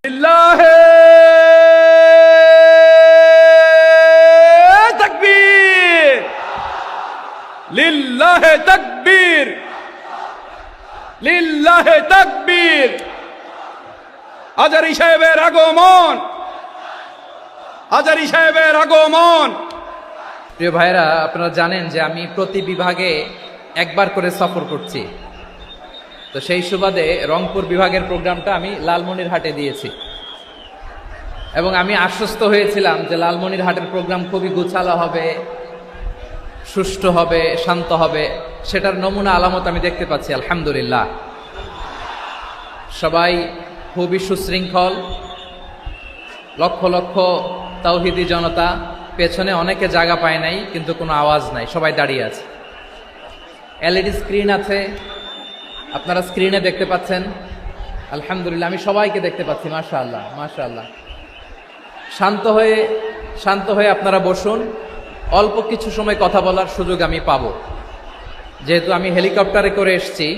লিল্লাহে তাকবীর, লিল্লাহে তাকবীর, লিল্লাহে তাকবীর। আজারী সাহেবের আগমন, আজারী সাহেবের আগমন। প্রিয় ভাইরা, আপনারা জানেন যে আমি প্রতি বিভাগে একবার করে সফর করছি। তো সেই সুবাদে রংপুর বিভাগের প্রোগ্রামটা আমি লালমনিরহাটে দিয়েছি এবং আমি আশ্বস্ত হয়েছিলাম যে লালমনিরহাটের প্রোগ্রাম খুবই গুছালো হবে, সুষ্ঠু হবে, শান্ত হবে। সেটার নমুনা আলামত আমি দেখতে পাচ্ছি আলহামদুলিল্লাহ। সবাই খুবই সুশৃঙ্খল, লক্ষ লক্ষ তাওহীদি জনতা, পেছনে অনেকে জায়গা পায় নাই কিন্তু কোনো আওয়াজ নাই, সবাই দাঁড়িয়ে আছে। এলইডি স্ক্রিন আছে, আপনারা স্ক্রিনে দেখতে পাচ্ছেন আলহামদুলিল্লাহ। আমি সবাইকে দেখতে পাচ্ছি, মাশাআল্লাহ মাশাআল্লাহ। শান্ত হয়ে আপনারা বসুন, অল্প কিছু সময় কথা বলার সুযোগ আমি পাবো। যেহেতু আমি হেলিকপ্টারে করে এসেছি,